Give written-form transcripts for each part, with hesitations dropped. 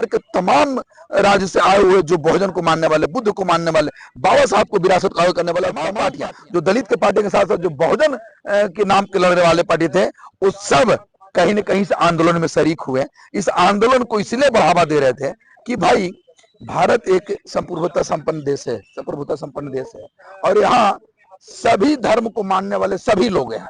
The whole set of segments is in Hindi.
के तमाम राज्य से आए हुए जो बहुजन को मानने वाले, बुद्ध को मानने वाले, बाबा साहब को विरासत का करने वाले तमाम पार्टियां, जो दलित के पार्टी के साथ साथ जो बहुजन के नाम के लड़ने वाले पार्टी थे, वो सब कहीं न कहीं इस आंदोलन में शरीक हुए। इस आंदोलन को इसलिए बढ़ावा दे रहे थे कि भाई भारत एक संप्रभुता संपन्न देश है, संप्रभुता संपन्न देश है, और यहाँ सभी धर्म को मानने वाले सभी लोग हैं।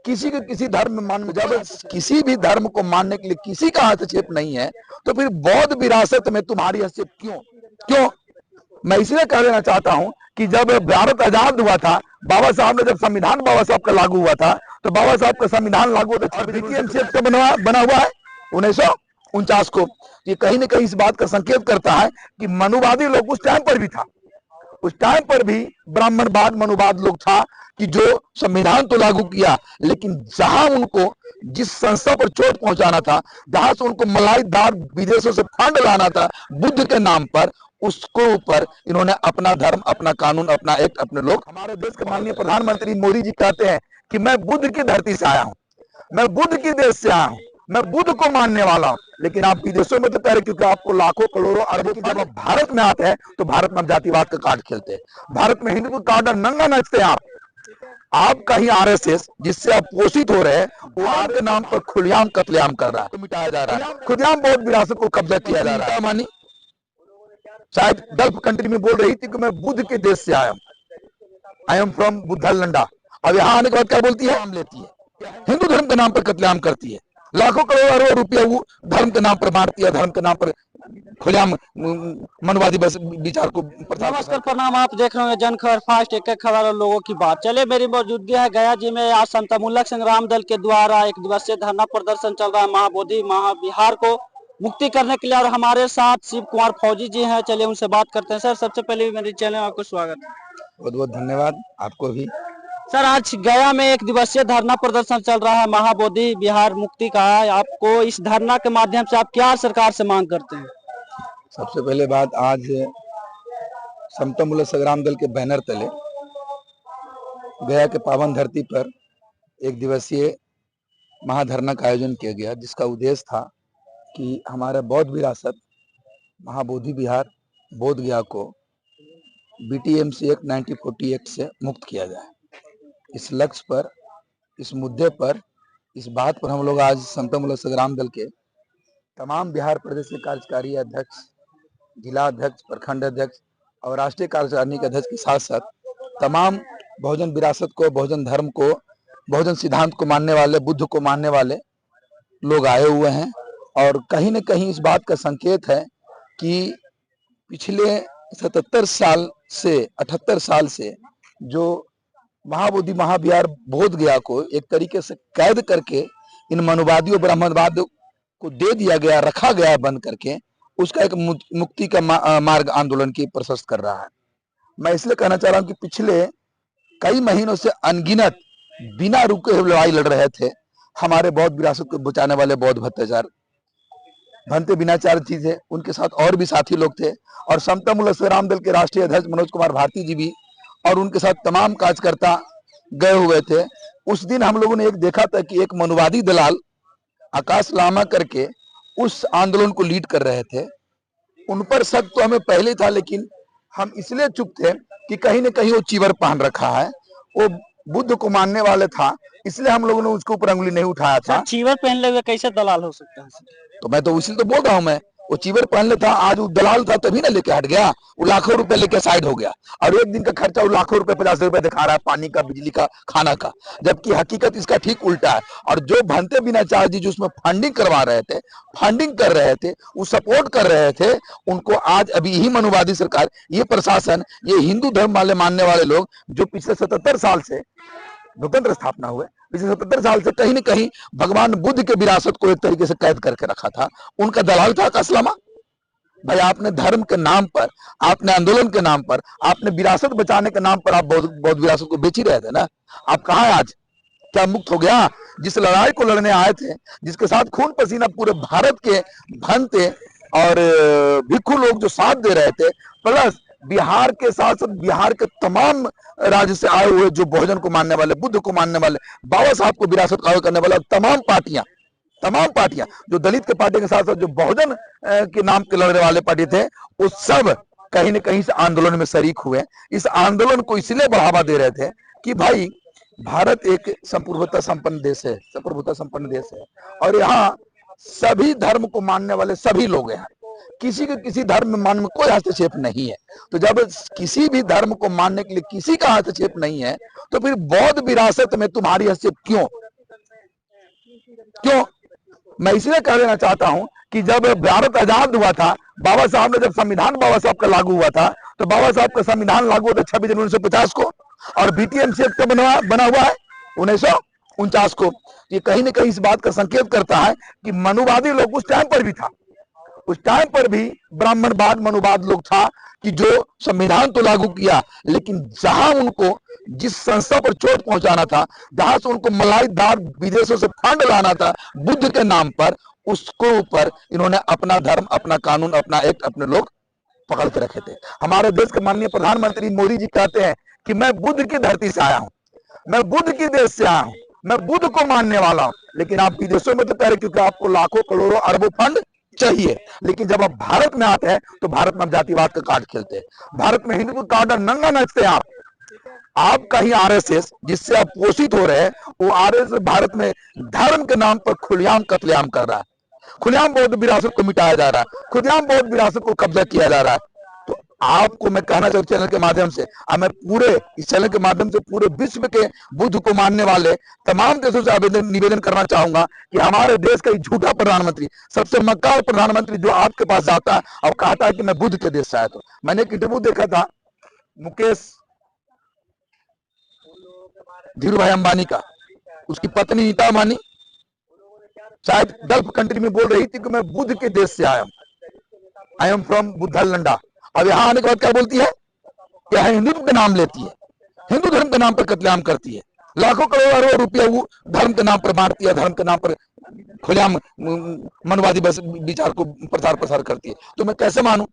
किसी के किसी धर्म में मान, जब किसी भी धर्म को मानने के लिए किसी का हस्तक्षेप नहीं है, तो फिर बौद्ध विरासत में तुम्हारी हस्तक्षेप क्यों? मैं इसलिए कह देना चाहता हूं कि जब भारत आजाद हुआ था, बाबा साहब ने जब संविधान बाबा साहब का लागू हुआ था, तो बाबा साहब का संविधान लागू हुआ था, बना हुआ है 1949 को। ये कहीं न कहीं इस बात का संकेत करता है कि मनुवादी लोग उस टाइम पर भी था, उस टाइम पर भी ब्राह्मणवाद मनुवाद लोग था कि जो संविधान तो लागू किया, लेकिन जहां उनको जिस संस्था पर चोट पहुंचाना था, जहां से उनको मलाईदार विदेशों से फंड लाना था बुद्ध के नाम पर, उसको ऊपर इन्होंने अपना धर्म, अपना कानून, अपना एक्ट, अपने लोग। हमारे देश के माननीय प्रधानमंत्री मोदी जी कहते हैं कि मैं बुद्ध की धरती से आया हूं, मैं बुद्ध की देश से आया हूं, मैं बुद्ध को मानने वाला हूं। लेकिन आप विदेशों में तो कह रहे, क्योंकि आपको लाखों करोड़ों अरबों की, जब आप भारत में आते हैं तो भारत में जातिवाद का कार्ड खेलते हैं, भारत में हिंदू कार्ड नंगा नाचते हैं। आप कहीं आरएसएस जिससे आप पोषित हो रहे हैं, वो आपके नाम पर खुलेआम कत्लेआम कर रहा है, मिटाया जा रहा है, खुलेआम बौद्ध विरासत को कब्जा किया जा रहा है। मानी शायद गल्फ कंट्री में बोल रही थी कि मैं बुद्ध के देश से आया हूं, आई एम फ्रॉम बुद्धलंडा। अब यहाँ आने के बाद क्या बोलती है? नाम लेती है, हिंदू धर्म के नाम पर कत्लेआम करती है, लाखों करोड़ अरबों रुपया वो धर्म के नाम पर मारती है, धर्म के नाम पर खुलेआम मनवादी विचार को। नमस्कार, प्रणाम। आप देख रहे हैं जनखबर फास्ट, एक एक खबर और लोगों की बात। चले, मेरी मौजूदगी है गया जी में। आज समतामुल्लक संग्राम दल के द्वारा एक दिवसीय धरना प्रदर्शन चल रहा है महाबोधि महाविहार को मुक्ति करने के लिए, और हमारे साथ शिव कुमार फौजी जी हैं। चलिए उनसे बात करते हैं। सर, सबसे पहले मेरे चैनल में आपको स्वागत है। बहुत बहुत धन्यवाद, आपको भी। सर, आज गया में एक दिवसीय धरना प्रदर्शन चल रहा है महाबोधि विहार मुक्ति का। आपको इस धरना के माध्यम से आप क्या सरकार से मांग करते हैं? सबसे पहले बात, आज समतामुल्लक संग्राम दल के बैनर तले गया के पावन धरती पर एक दिवसीय महाधरना का आयोजन किया गया, जिसका उद्देश्य था कि हमारा बौद्ध विरासत महाबोधि विहार बोध गया को बीटीएमसी एक्ट 1940 एक्ट से मुक्त किया जाए। इस लक्ष्य पर, इस मुद्दे पर, इस बात पर हम लोग आज समतामुल्लक संग्राम दल के तमाम बिहार प्रदेश के कार्यकारी अध्यक्ष, जिला अध्यक्ष, प्रखंड अध्यक्ष और राष्ट्रीय कार्यकारिणी के अध्यक्ष के साथ साथ तमाम बहुजन विरासत को, बहुजन धर्म को, बहुजन सिद्धांत को मानने वाले, बुद्ध को मानने वाले लोग आए हुए हैं। और कहीं न कहीं इस बात का संकेत है कि पिछले 77 साल से 78 साल से जो महाबोधि महाविहार बोध गया को एक तरीके से कैद करके इन मनुवादियों ब्राह्मणवाद को दे दिया गया, रखा गया बंद करके, उसका एक मुक्ति का मार्ग आंदोलन की प्रशस्त कर रहा है। मैं इसलिए कहना चाह रहा हूं कि पिछले कई महीनों से अनगिनत बिना रुके हुए लड़ाई लड़ रहे थे हमारे बौद्ध विरासत को बचाने वाले बौद्ध भंते बिनाचार्य जी थे, उनके साथ और भी साथी लोग थे, और समतामुल्लक संग्राम दल के राष्ट्रीय अध्यक्ष मनोज कुमार भारती जी भी, और उनके साथ तमाम कार्यकर्ता गए हुए थे। उस दिन हम लोगों ने एक देखा था कि एक मनुवादी दलाल आकाश लामा करके उस आंदोलन को लीड कर रहे थे। उन पर शक तो हमें पहले था, लेकिन हम इसलिए चुप थे कि कहीं न कहीं वो चीवर पहन रखा है, वो बुद्ध को मानने वाले था, इसलिए हम लोगों ने उसके ऊपर अंगुली नहीं उठाया था। चीवर पहन हुए कैसे दलाल हो सकता है? तो मैं तो इसलिए तो बोल रहा हूं, मैं वो चीवर पहन ले था, आज वो दलाल था तभी ना लेके हट गया, वो लाखों रुपए लेके साइड हो गया, और एक दिन का खर्चा वो लाखों रुपए 50 रुपए दिखा रहा है, पानी का, बिजली का, खाना का, जबकि हकीकत इसका ठीक उल्टा है। और जो भंते बिनाचार्य जी जो उसमें फंडिंग करवा रहे थे, फंडिंग कर रहे थे, वो सपोर्ट कर रहे थे, उनको आज अभी यही मनुवादी सरकार, ये प्रशासन, ये हिंदू धर्म वाले मानने वाले लोग जो पिछले 77 साल से लोकतंत्र स्थापना हुए, पिछले 77 साल से कहीं न कहीं भगवान बुद्ध के विरासत को एक तरीके से कैद करके रखा था, उनका दलाल था आकाश लामा। भाई, आपने धर्म के नाम पर, आपने आंदोलन के नाम पर, आपने विरासत बचाने के नाम पर आप बौद्ध विरासत को बेच ही रहे थे ना। आप कहाँ है आज? क्या मुक्त हो गया? जिस लड़ाई को लड़ने आए थे, जिसके साथ खून पसीना पूरे भारत के भंते और भिक्षु लोग जो साथ दे रहे थे, प्लस बिहार के साथ साथ बिहार के तमाम राज्य से आए हुए जो बहुजन को मानने वाले, बुद्ध को मानने वाले, बाबा साहब को विरासत का करने वाले तमाम पार्टियां तमाम पार्टियां जो दलित के पार्टी के साथ साथ जो बहुजन के नाम के लड़ने वाले पार्टी थे, वो सब कहीं न कहीं से आंदोलन में शरीक हुए। इस आंदोलन को इसलिए बढ़ावा दे रहे थे कि भाई भारत एक संप्रभुता संपन्न देश है, संप्रभुता संपन्न देश है, और यहाँ सभी धर्म को मानने वाले सभी लोग हैं। किसी के किसी धर्म में मानने में कोई हस्तक्षेप नहीं है। तो जब किसी भी धर्म को मानने के लिए किसी का हस्तक्षेप नहीं है, तो फिर बौद्ध विरासत में तुम्हारी हस्तक्षेप क्यों? क्यों? मैं इसलिए कह देना चाहता हूं कि जब भारत आजाद हुआ था, बाबा साहब ने जब संविधान बाबा साहब का लागू हुआ था, तो बाबा साहब का संविधान लागू हुआ था 26 जनवरी 1950 को, और बीटीएमसी एक्ट बना हुआ है 1949 को। ये कहीं ना कहीं इस बात का संकेत करता है कि मनुवादी लोग उस टाइम पर भी था, उस टाइम पर भी ब्राह्मणवाद मनुवाद लोग था कि जो संविधान तो लागू किया, लेकिन जहां उनको जिस संस्था पर चोट पहुंचाना था, जहां से उनको मलाईदार विदेशों से फंड लाना था बुद्ध के नाम पर, उसको ऊपर इन्होंने अपना धर्म, अपना कानून, अपना एक्ट अपने लोग पकड़ के रखे थे। हमारे देश के माननीय प्रधानमंत्री मोदी जी कहते हैं कि मैं बुद्ध की धरती से आया हूं, मैं बुद्ध की देश से आया हूं, मैं बुद्ध को मानने वाला हूं। लेकिन आप विदेशों में तो कह रहे क्योंकि आपको लाखों करोड़ों अरबों फंड चाहिए, लेकिन जब आप भारत में आते हैं तो भारत में आप जातिवाद का कार्ड खेलते हैं, भारत में हिंदू कार्ड नंगा नाचते हैं आप कहीं आरएसएस जिससे आप पोषित हो रहे हैं, वो आरएसएस भारत में धर्म के नाम पर खुलेआम कत्लेआम कर रहा है, खुलेआम बौद्ध विरासत को मिटाया जा रहा है, खुलेआम बौद्ध विरासत को कब्जा किया जा रहा है। तो आपको मैं कहना चाहूँ चैनल के माध्यम से, मैं पूरे इस चैनल के माध्यम से पूरे विश्व के बुद्ध को मानने वाले तमाम देशों से निवेदन करना चाहूंगा कि हमारे देश का झूठा प्रधानमंत्री, सबसे मक्कार प्रधानमंत्री जो आपके पास जाता है और कहता है कि मैं बुद्ध के देश से आया। तो मैंने एक इंटरव्यू देखा था मुकेश धीरू भाई अंबानी का, उसकी पत्नी नीता अंबानी शायद गल्फ कंट्री में बोल रही थी कि मैं बुद्ध के देश से आया हूं, आई एम फ्रॉम बुद्धलंडा। अब यहां आने के बाद क्या बोलती है? क्या हिंदुत्व का नाम लेती है, हिंदू धर्म के नाम पर कत्लेआम करती है, लाखों करोड़ अरबों रुपया वो धर्म के नाम पर मारती है, धर्म के नाम पर खुलेआम मनवादी विचार को प्रचार प्रसार करती है। तो मैं कैसे मानूं?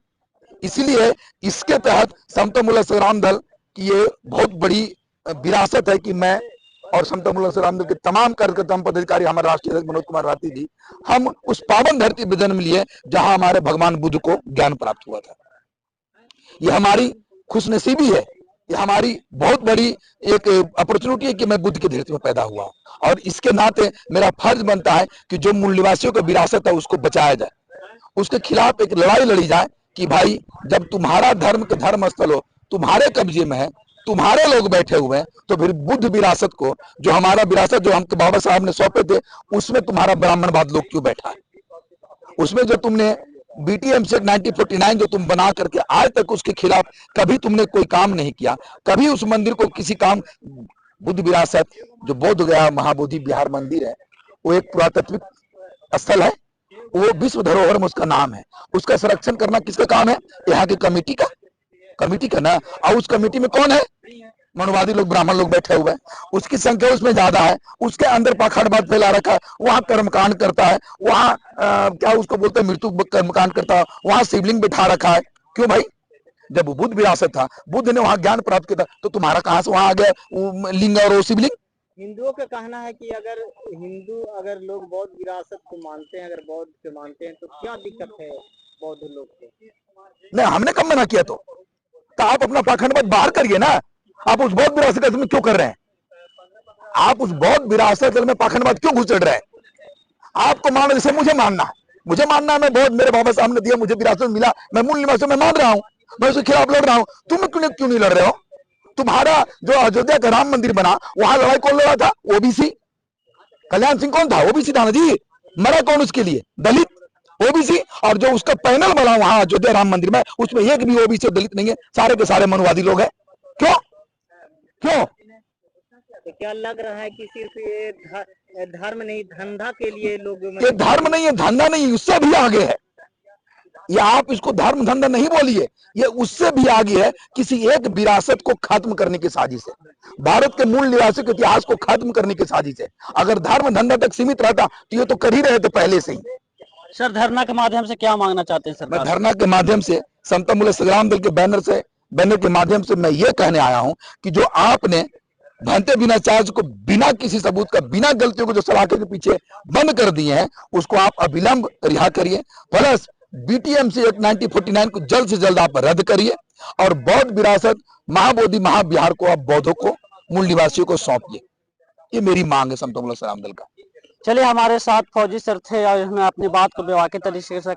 इसलिए इसके तहत समता मूलक संग्राम दल की ये बहुत बड़ी विरासत है कि मैं और समता मूलक संग्राम दल के तमाम कार्यकर्ता पदाधिकारी, हमारे राष्ट्रीय अध्यक्ष मनोज कुमार राठी जी, हम उस पावन धरती पर जन्म लिए जहां हमारे भगवान बुद्ध को ज्ञान प्राप्त हुआ था। ये हमारी खुशनसीबी है, ये हमारी बहुत बड़ी एक अपॉर्चुनिटी है कि मैं बुद्ध की धरती में पैदा हुआ, और इसके नाते मेरा फर्ज बनता है कि जो मूल निवासियों का विरासत है उसको बचाया जाए, उसके खिलाफ एक लड़ाई लड़ी जाए कि भाई जब तुम्हारा धर्म के धर्म स्थल हो, तुम्हारे कब्जे में है, तुम्हारे लोग बैठे हुए हैं, तो फिर बुद्ध विरासत को, जो हमारा विरासत जो हमको बाबा साहब ने सौंपे थे, उसमें तुम्हारा ब्राह्मणवाद लोग क्यों बैठा है? उसमें जो तुमने बीटीएमसी 1949 जो तुम बना करके आज तक उसके खिलाफ कभी तुमने कोई काम नहीं किया, कभी उस मंदिर को किसी काम, बुद्ध विरासत जो बोध गया महाबोधि विहार मंदिर है, वो एक पुरातात्विक स्थल है, वो विश्व धरोहर में उसका नाम है, उसका संरक्षण करना किसका काम है? यहाँ की कमेटी का ना। और उस कमेटी में कौन है? मनवादी लोग, ब्राह्मण लोग बैठे हुए हैं, उसकी संख्या उसमें ज्यादा है, उसके अंदर पाखंडवाद फैला रखा है, वहां कर्मकांड करता है, वहां क्या उसको बोलते हैं मृत्यु कर्मकांड करता है, वहां शिवलिंग बिठा रखा है। क्यों भाई? जब बुद्ध विरासत था, बुद्ध ने वहां ज्ञान प्राप्त किया था, तो तुम्हारा कहां से वहां आ गया लिंग और शिवलिंग? हिंदुओं का कहना है कि अगर लोग बौद्ध विरासत को मानते हैं, अगर बौद्ध के मानते हैं, तो क्या दिक्कत है बौद्ध लोग को? नहीं, हमने कब मना किया? तो आप अपना पाखंडवाद बाहर करिए ना। आप उस बौद्ध विरासत में क्यों कर रहे हैं? आप उस बौद्ध विरासत में पाखंडवाद क्यों घुस चढ़ रहे हैं? आपको मानो जैसे मुझे मानना है, मैं बौद्ध, मेरे बाबा साहब ने दिया, मुझे विरासत मिला, मैं मूल निवासी में मान रहा हूं, मैं उसके खिलाफ लड़ रहा हूं। तुम क्यों नहीं लड़ रहे हो? तुम्हारा जो अयोध्या का राम मंदिर बना, वहां लड़ाई कौन लड़ा था? ओबीसी। कल्याण सिंह कौन था? ओबीसी था ना जी। मरा कौन उसके लिए? दलित, ओबीसी। और जो उसका पैनल बना वहां अयोध्या राम मंदिर में, उसमें एक भी ओबीसी और दलित नहीं है, सारे के सारे मनवादी लोग हैं। क्यों? तो क्या लग रहा है कि सिर्फ ये धर्म नहीं, धंधा के लिए लोग? ये धर्म नहीं है, धंधा नहीं, उससे भी आगे है। ये आप इसको धर्म धंधा नहीं बोलिए, ये उससे भी आगे है। किसी एक विरासत को खत्म करने की साजिश है, भारत के मूल निवासियों के इतिहास को खत्म करने की साजिश है। अगर धर्म धंधा तक सीमित रहता तो ये तो कर ही रहे थे पहले से ही। सर, धरना के माध्यम से क्या मांगना चाहते हैं सर? मैं धरना के माध्यम से, समता मूलक संग्राम दल के बैनर के माध्यम से मैं ये कहने आया हूं कि जो आपने भांते बिना चार्ज को बिना किसी सबूत का, बिना गलतियों को जो सलाखे के पीछे बंद कर दिए हैं, उसको आप अविलंब रिहा करिए। प्लस बीटीएमसी एक्ट 1949 को जल्द से जल्द आप रद्द करिए और बौद्ध विरासत महाबोधि महाविहार को आप बौद्धों को, मूल निवासियों को सौंपिए। ये मेरी मांग है समता मूलक संग्राम दल का। चलिए, हमारे साथ फौजी सर थे और उन्होंने अपनी बात को बेबाकी तरीके से